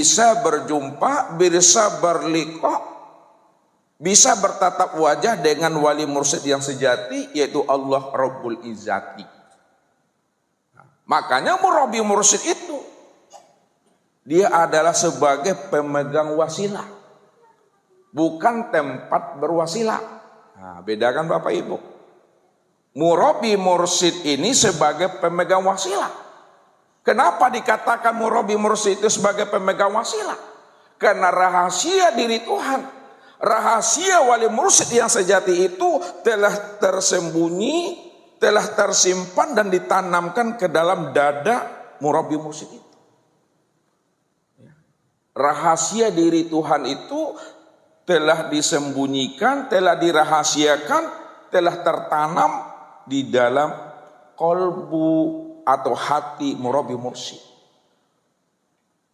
bisa berjumpa, bisa berliqah, bisa bertatap wajah dengan wali mursyid yang sejati, yaitu Allah Rabbul Izzati. Makanya murabi mursyid itu dia adalah sebagai pemegang wasilah, bukan tempat berwasilah. Nah, bedakan Bapak Ibu. Murabi mursyid ini sebagai pemegang wasilah. Kenapa dikatakan murabi mursyid itu sebagai pemegang wasilah? Karena rahasia diri Tuhan, rahasia wali mursyid yang sejati itu telah tersembunyi, telah tersimpan dan ditanamkan ke dalam dada murabi mursyid itu. Rahasia diri Tuhan itu telah disembunyikan, telah dirahasiakan, telah tertanam di dalam kolbu atau hati murabi mursyid.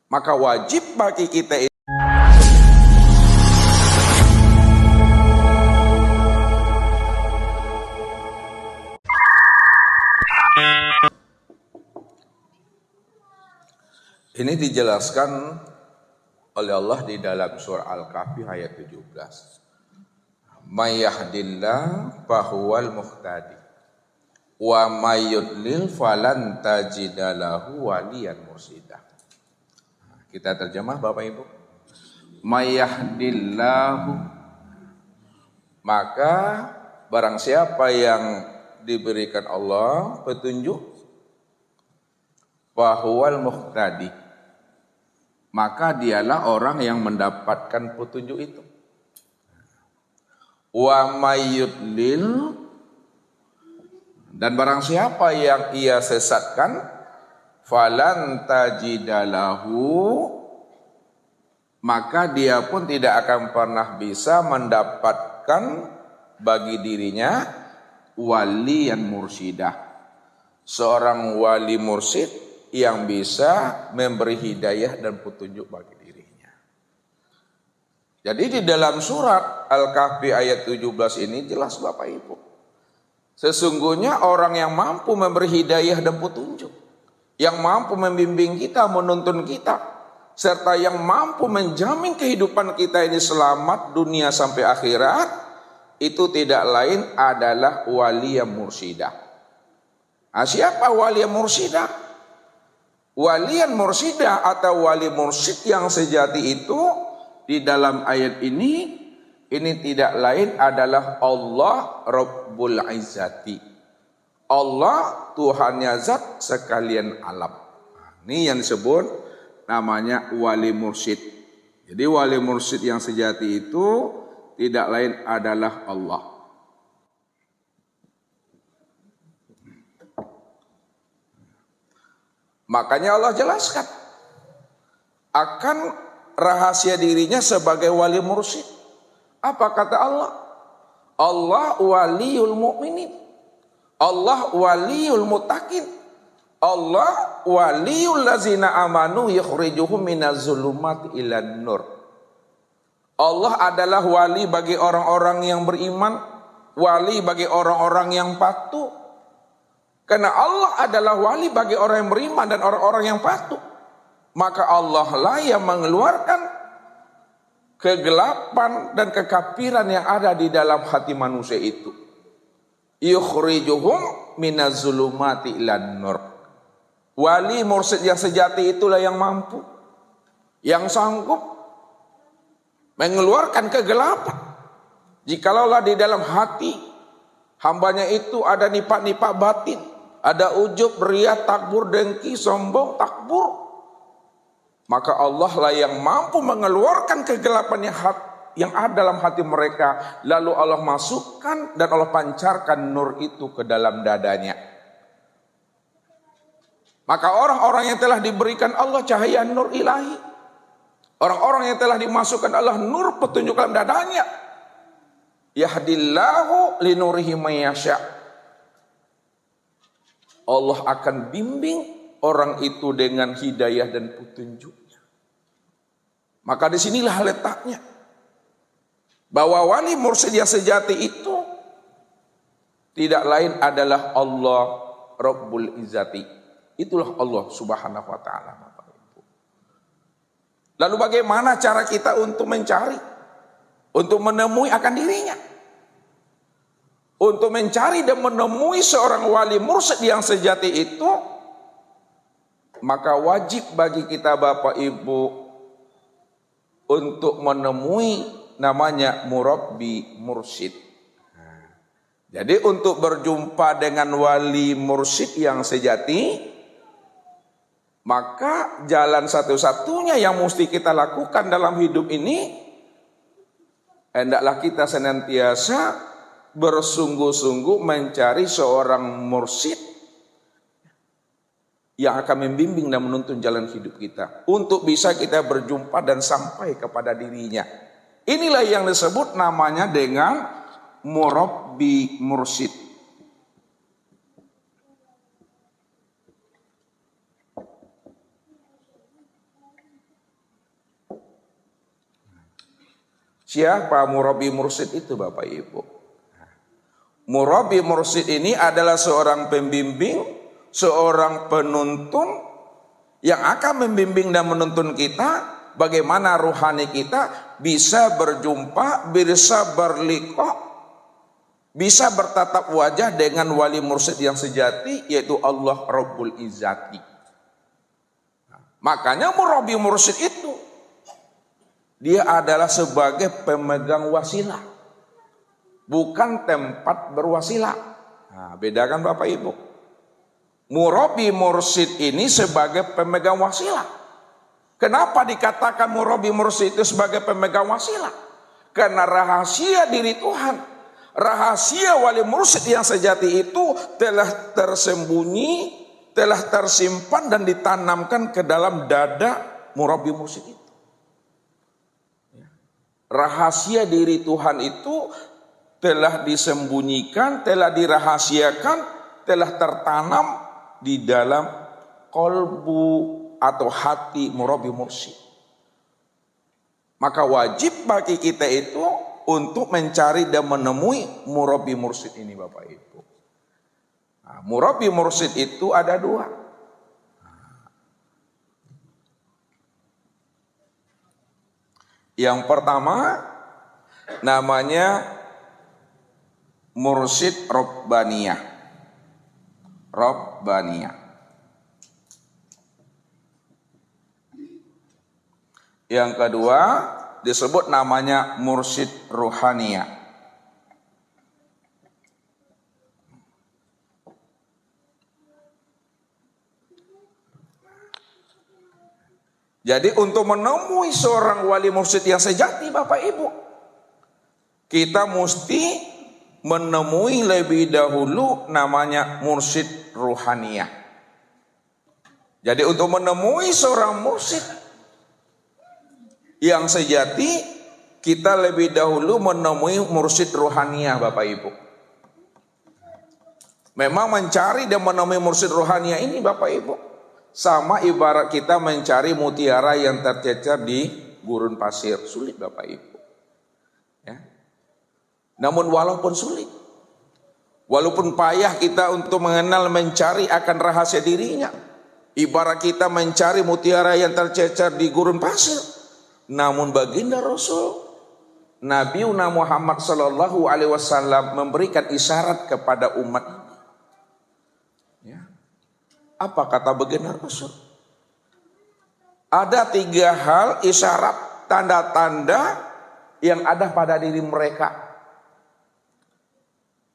Maka wajib bagi kita ini dijelaskan oleh Allah di dalam surah Al-Kahfi ayat 17. May yahdillah fahuwal muhtadi wa may yudlil falan tajida lahu waliyan mursyida. Kita terjemah Bapak Ibu. May yahdillahu, maka barang siapa yang diberikan Allah petunjuk, fahuwal muhtadi, maka dialah orang yang mendapatkan petunjuk itu. Wa may yudlil, dan barang siapa yang ia sesatkan, falan tajidalahu, maka dia pun tidak akan pernah bisa mendapatkan bagi dirinya wali yang mursyidah, seorang wali mursyid yang bisa memberi hidayah dan petunjuk bagi dirinya. Jadi di dalam surat Al-Kahfi ayat 17 ini jelas Bapak Ibu, sesungguhnya orang yang mampu memberi hidayah dan petunjuk, yang mampu membimbing kita, menuntun kita, serta yang mampu menjamin kehidupan kita ini selamat dunia sampai akhirat, itu tidak lain adalah wali yang mursyidah. Nah, siapa wali yang mursyidah? Wali yang mursyidah atau wali mursyid yang sejati itu di dalam ayat ini tidak lain adalah Allah Rabbul Izzati. Allah Tuhannya zat sekalian alam. Ini yang disebut namanya wali mursyid. Jadi wali mursyid yang sejati itu tidak lain adalah Allah. Makanya Allah jelaskan akan rahasia dirinya sebagai wali mursyid. Apa kata Allah? Allah waliyul mu'minin, Allah waliyul muttaqin, Allah waliyul lazina amanu yukhrijuhum minaz zulumati ilan nur. Allah adalah wali bagi orang-orang yang beriman, wali bagi orang-orang yang patuh. Karena Allah adalah wali bagi orang yang beriman dan orang-orang yang patuh, maka Allah lah yang mengeluarkan kegelapan dan kekafiran yang ada di dalam hati manusia itu. Yukhrijuhum minaz zulumati ilan nur. Wali mursyid yang sejati itulah yang mampu, yang sanggup mengeluarkan kegelapan. Jikalau di dalam hati hambanya itu ada nifak-nifak batin, ada ujub, riya, takbur, dengki, sombong, takbur, maka Allah lah yang mampu mengeluarkan kegelapan yang ada dalam hati mereka. Lalu Allah masukkan dan Allah pancarkan nur itu ke dalam dadanya. Maka orang-orang yang telah diberikan Allah cahaya nur ilahi, orang-orang yang telah dimasukkan Allah nur petunjuk dalam dadanya, yahdillahu linurihi mayyasha, Allah akan bimbing orang itu dengan hidayah dan petunjuknya. Maka disinilah letaknya bahwa wali mursyid yang sejati itu tidak lain adalah Allah Rabbul Izzati. Itulah Allah Subhanahu wa taala, Bapak Ibu. Lalu bagaimana cara kita untuk mencari, untuk menemui akan dirinya? Untuk mencari dan menemui seorang wali mursyid yang sejati itu, maka wajib bagi kita Bapak Ibu untuk menemui namanya murabbi mursyid. Jadi untuk berjumpa dengan wali mursyid yang sejati, maka jalan satu-satunya yang mesti kita lakukan dalam hidup ini, hendaklah kita senantiasa bersungguh-sungguh mencari seorang mursyid yang akan membimbing dan menuntun jalan hidup kita, untuk bisa kita berjumpa dan sampai kepada dirinya. Inilah yang disebut namanya dengan murabbi mursyid. Siapa murabbi mursyid itu Bapak Ibu? Murabbi mursyid ini adalah seorang pembimbing, seorang penuntun yang akan membimbing dan menuntun kita bagaimana rohani kita bisa berjumpa, bisa berliqah, bisa bertatap wajah dengan wali mursyid yang sejati, yaitu Allah Rabbul Izzati. Makanya murabbi mursyid itu dia adalah sebagai pemegang wasilah, bukan tempat berwasilah. Nah, bedakan Bapak Ibu. Murabbi mursyid ini sebagai pemegang wasilah. Kenapa dikatakan murabbi mursyid itu sebagai pemegang wasilah? Karena rahasia diri Tuhan, rahasia wali mursyid yang sejati itu telah tersembunyi, telah tersimpan dan ditanamkan ke dalam dada murabbi mursyid itu. Rahasia diri Tuhan itu telah disembunyikan, telah dirahasiakan, telah tertanam di dalam kolbu atau hati murabbi mursyid. Maka wajib bagi kita itu untuk mencari dan menemui murabbi mursyid ini Bapak Ibu. Nah, murabbi mursyid itu ada dua. Yang pertama namanya mursyid Rabbaniyah. Rabbaniyah. Yang kedua disebut namanya mursyid Ruhaniyah. Jadi untuk menemui seorang wali mursyid yang sejati Bapak Ibu, kita mesti menemui lebih dahulu namanya mursyid Ruhaniyah. Jadi untuk menemui seorang mursyid yang sejati, kita lebih dahulu menemui mursyid Ruhaniyah Bapak Ibu. Memang mencari dan menemui mursyid Ruhaniyah ini Bapak Ibu, sama ibarat kita mencari mutiara yang tercecer di gurun pasir. Sulit Bapak Ibu. Ya. Namun walaupun sulit, walaupun payah kita untuk mengenal, mencari akan rahasia dirinya, ibarat kita mencari mutiara yang tercecer di gurun pasir. Namun baginda Rasul Nabi Muhammad Sallallahu Alaihi Wasallam memberikan isyarat kepada umat ini. Ya. Apa kata baginda Rasul? Ada 3 hal isyarat, tanda-tanda yang ada pada diri mereka.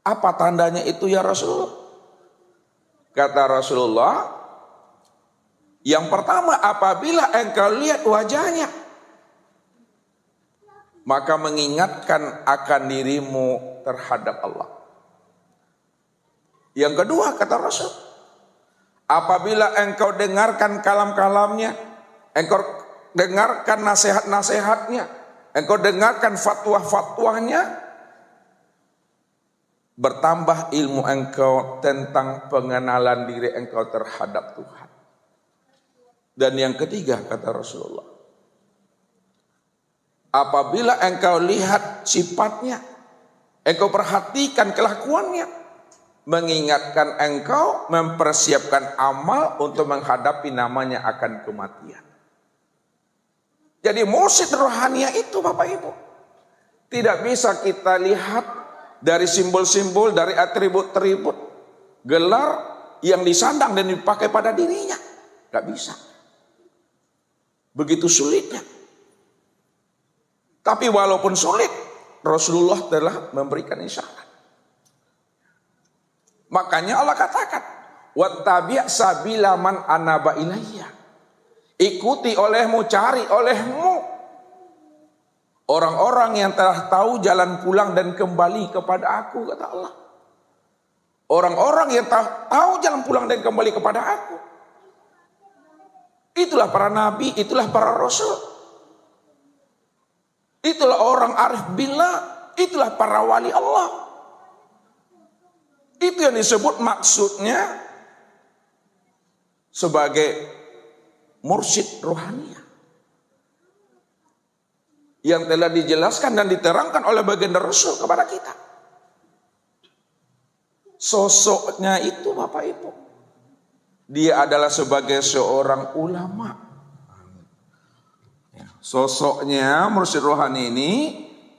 Apa tandanya itu ya Rasul? Kata Rasulullah, yang pertama, apabila engkau lihat wajahnya, maka mengingatkan akan dirimu terhadap Allah. Yang kedua kata Rasul, apabila engkau dengarkan kalam-kalamnya, engkau dengarkan nasihat-nasihatnya, engkau dengarkan fatwa-fatwanya, bertambah ilmu engkau tentang pengenalan diri engkau terhadap Tuhan. Dan yang ketiga kata Rasulullah, apabila engkau lihat sifatnya, engkau perhatikan kelakuannya, mengingatkan engkau mempersiapkan amal untuk menghadapi namanya akan kematian. Jadi mursyid rohania itu Bapak Ibu tidak bisa kita lihat dari simbol-simbol, dari atribut-atribut, gelar yang disandang dan dipakai pada dirinya. Gak bisa. Begitu sulitnya. Tapi walaupun sulit, Rasulullah telah memberikan isyarat. Makanya Allah katakan, wattabi' sabila man anaba ilayya. Ikuti olehmu, cari olehmu orang-orang yang telah tahu jalan pulang dan kembali kepada aku, kata Allah. Orang-orang yang tahu jalan pulang dan kembali kepada aku. Itulah para nabi, itulah para rasul. Itulah orang arif billah, itulah para wali Allah. Itu yang disebut maksudnya sebagai mursyid rohania. Yang telah dijelaskan dan diterangkan oleh baginda Rasul kepada kita. Sosoknya itu Bapak Ibu, dia adalah sebagai seorang ulama. Sosoknya mursyid rohani ini,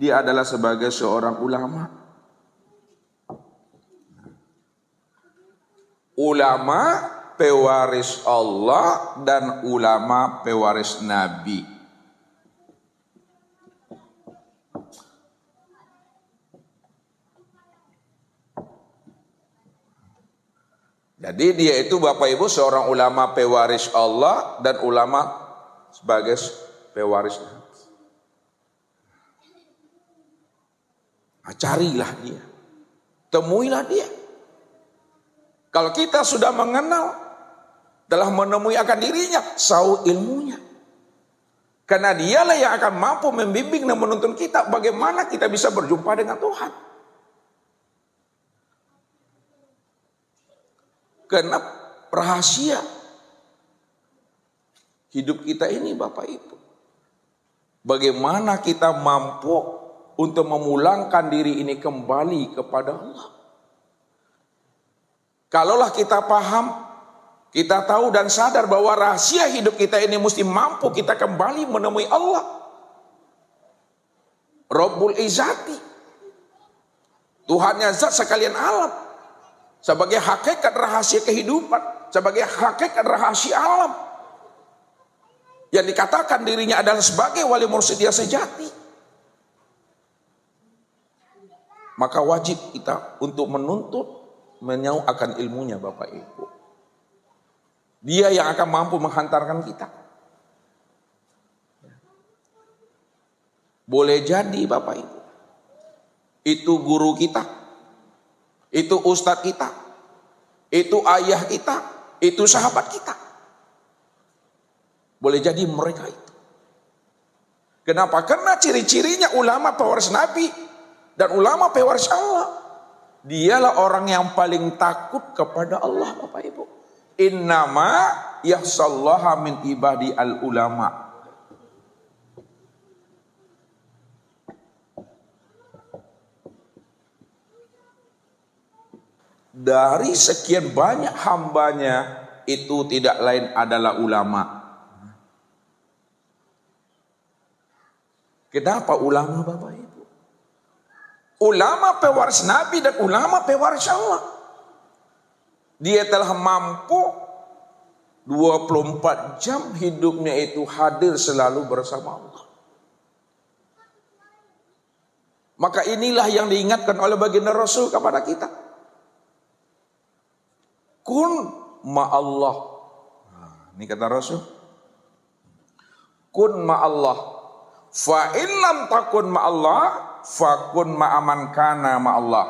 dia adalah sebagai seorang ulama. Ulama pewaris Allah dan ulama pewaris Nabi. Jadi dia itu Bapak Ibu seorang ulama pewaris Allah dan ulama sebagai pewaris Nabi. Nah, carilah dia, temuilah dia. Kalau kita sudah mengenal, telah menemui akan dirinya, sau ilmunya. Karena dialah yang akan mampu membimbing dan menuntun kita bagaimana kita bisa berjumpa dengan Tuhan. Karena rahasia hidup kita ini Bapak Ibu, bagaimana kita mampu untuk memulangkan diri ini kembali kepada Allah. Kalaulah kita paham, kita tahu dan sadar bahwa rahasia hidup kita ini mesti mampu kita kembali menemui Allah, Rabbul Izzati, Tuhannya zat sekalian alam, sebagai hakikat rahasia kehidupan, sebagai hakikat rahasia alam, yang dikatakan dirinya adalah sebagai wali mursyid yang sejati. Maka wajib kita untuk menuntut, menyau akan ilmunya Bapak Ibu. Dia yang akan mampu menghantarkan kita. Boleh jadi Bapak Ibu, itu guru kita, itu ustadz kita, itu ayah kita, itu sahabat kita. Boleh jadi mereka itu. Kenapa? Karena ciri-cirinya ulama pewaris Nabi dan ulama pewaris Allah. Dialah orang yang paling takut kepada Allah Bapak Ibu. Innama yahsallaha min ibadi al ulama. Dari sekian banyak hambanya, itu tidak lain adalah ulama. Kenapa ulama Bapak Ibu? Ulama pewaris Nabi dan ulama pewaris Allah. Dia telah mampu 24 jam hidupnya itu hadir selalu bersama Allah. Maka inilah yang diingatkan oleh baginda Rasul kepada kita. Kun ma'allah. Nah, ini kata Rasul. Kun ma'allah. Fa in lam takun ma'allah, fakun ma'aman kana ma'allah.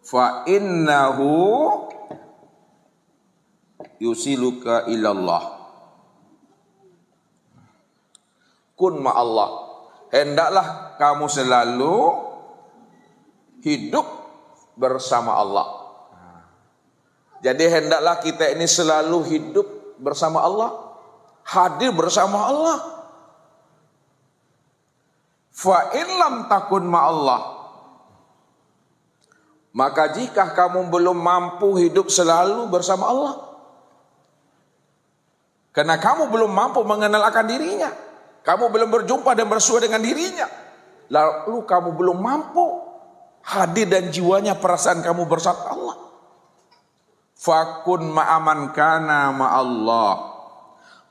Fa innahu yusiluka ilallah. Kun ma'allah. Hendaklah kamu selalu hidup bersama Allah. Jadi hendaklah kita ini selalu hidup bersama Allah, hadir bersama Allah. Fa in lam takun ma'allah, Maka jika kamu belum mampu hidup selalu bersama Allah, karena kamu belum mampu mengenal akan dirinya, kamu belum berjumpa dan bersua dengan dirinya, lalu kamu belum mampu hadir dan jiwanya perasaan kamu bersama Allah. Fakun ma'aman kana ma'allah,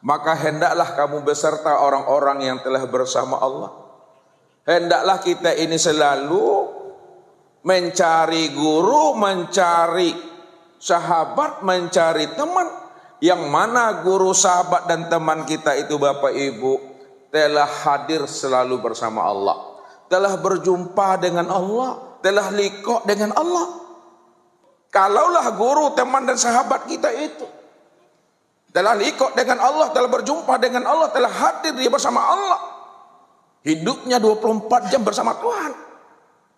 maka hendaklah kamu beserta orang-orang yang telah bersama Allah. Hendaklah kita ini selalu mencari guru, mencari sahabat, mencari teman, yang mana guru, sahabat dan teman kita itu Bapak Ibu telah hadir selalu bersama Allah, telah berjumpa dengan Allah, telah liqa dengan Allah. Kalaulah guru, teman dan sahabat kita itu telah liqa dengan Allah, telah berjumpa dengan Allah, telah hadir dia bersama Allah, hidupnya 24 jam bersama Tuhan,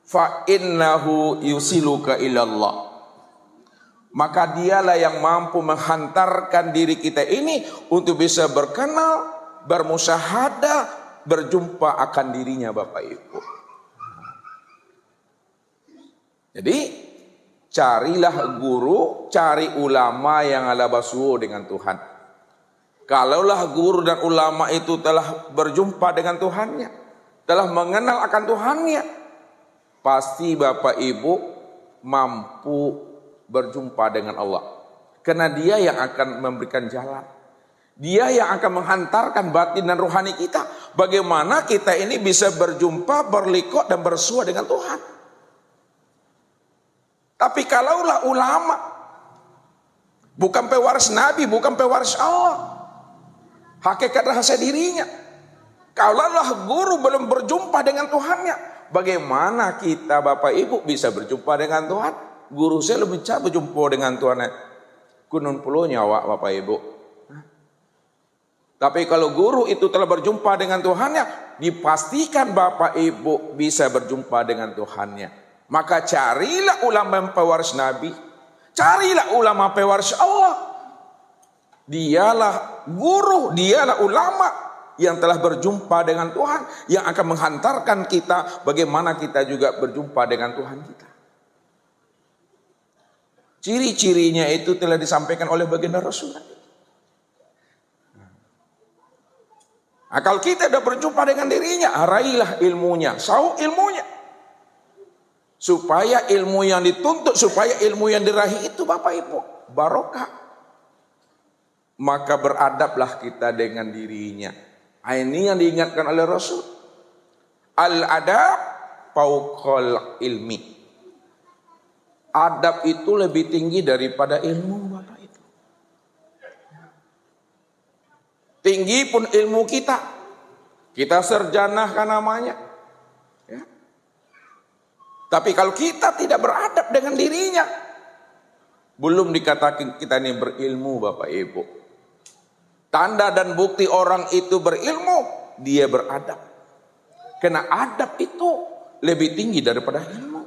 fa innahu yusiluka ilallah, maka dialah yang mampu menghantarkan diri kita ini untuk bisa berkenal, bermusyahadah, berjumpa akan dirinya Bapak Ibu. Jadi carilah guru, cari ulama yang ala basuh dengan Tuhan. Kalaulah guru dan ulama itu telah berjumpa dengan Tuhannya, telah mengenal akan Tuhannya, pasti Bapak Ibu mampu berjumpa dengan Allah. Karena dia yang akan memberikan jalan, dia yang akan menghantarkan batin dan rohani kita, bagaimana kita ini bisa berjumpa, berliqa dan bersua dengan Tuhan. Tapi kalaulah ulama bukan pewaris Nabi, bukan pewaris Allah, hakikat rahasia dirinya, kalaulah guru belum berjumpa dengan Tuhannya, bagaimana kita Bapak Ibu bisa berjumpa dengan Tuhan? Guru saya lebih bisa berjumpa dengan Tuhan kunun puluh nyawa Bapak Ibu. Tapi kalau guru itu telah berjumpa dengan Tuhannya, dipastikan Bapak Ibu bisa berjumpa dengan Tuhannya. Maka carilah ulama pewaris Nabi, carilah ulama pewaris Allah. Dialah guru, dialah ulama yang telah berjumpa dengan Tuhan, yang akan menghantarkan kita bagaimana kita juga berjumpa dengan Tuhan kita. Ciri-cirinya itu telah disampaikan oleh baginda Rasulullah. Nah, kalau kita sudah berjumpa dengan dirinya, raihlah ilmunya, sau ilmunya. Supaya ilmu yang dituntut, supaya ilmu yang diraih itu Bapak Ibu barokah. Maka beradablah kita dengan dirinya. Ini yang diingatkan oleh Rasul. Al-adab fauqal ilmi. Adab itu lebih tinggi daripada ilmu Bapak Ibu. Tinggi pun ilmu kita, kita sarjana kan namanya. Tapi kalau kita tidak beradab dengan dirinya, belum dikatakan kita ini berilmu Bapak Ibu. Tanda dan bukti orang itu berilmu, dia beradab. Karena adab itu lebih tinggi daripada ilmu.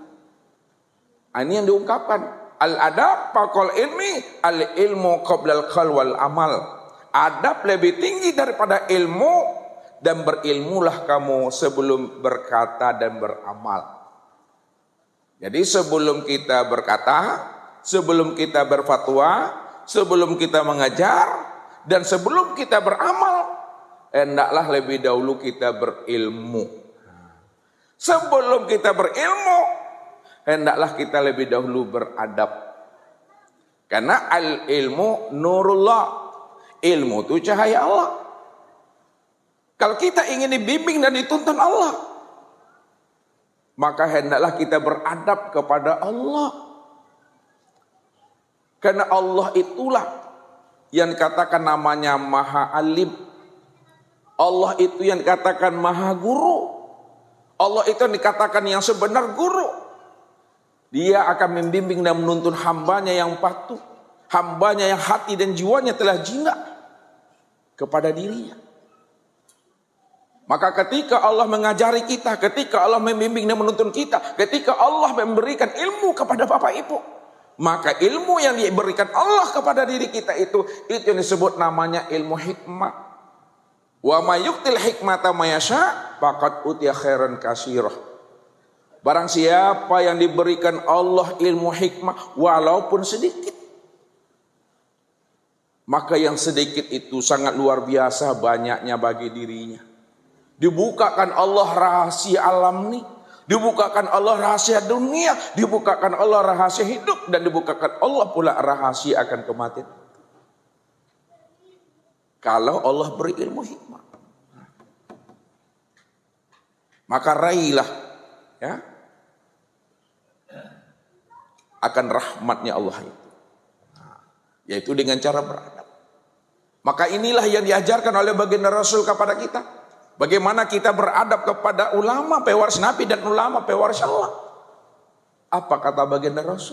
Ini yang diungkapkan. Al-adab faqal ilmi, al-ilmu qablal qaul wal amal. Adab lebih tinggi daripada ilmu, dan berilmulah kamu sebelum berkata dan beramal. Jadi sebelum kita berkata, sebelum kita berfatwa, sebelum kita mengajar, dan sebelum kita beramal, hendaklah lebih dahulu kita berilmu. Sebelum kita berilmu, hendaklah kita lebih dahulu beradab. Karena al-ilmu nurullah, ilmu itu cahaya Allah. Kalau kita ingin dibimbing dan dituntun Allah, maka hendaklah kita beradab kepada Allah. Karena Allah itulah yang dikatakan namanya Maha Alim. Allah itu yang dikatakan Maha Guru. Allah itu yang dikatakan yang sebenar guru. Dia akan membimbing dan menuntun hambanya yang patuh, hambanya yang hati dan jiwanya telah jingga kepada dirinya. Maka ketika Allah mengajari kita, ketika Allah membimbing dan menuntun kita, ketika Allah memberikan ilmu kepada Bapak Ibu, maka ilmu yang diberikan Allah kepada diri kita itu yang disebut namanya ilmu hikmah. Wa may yu'til hikmata may yasha faqad utiya khairan katsirah. Barang siapa yang diberikan Allah ilmu hikmah walaupun sedikit, maka yang sedikit itu sangat luar biasa banyaknya bagi dirinya. Dibukakan Allah rahasia alam nih, dibukakan Allah rahasia dunia, dibukakan Allah rahasia hidup, dan dibukakan Allah pula rahasia akan kematian. Kalau Allah beri ilmu hikmah, maka raihlah ya akan rahmatnya Allah itu, yaitu dengan cara beradab. Maka inilah yang diajarkan oleh baginda Rasul kepada kita. Bagaimana kita beradab kepada ulama pewaris Nabi dan ulama pewaris Allah. Apa kata baginda Rasul?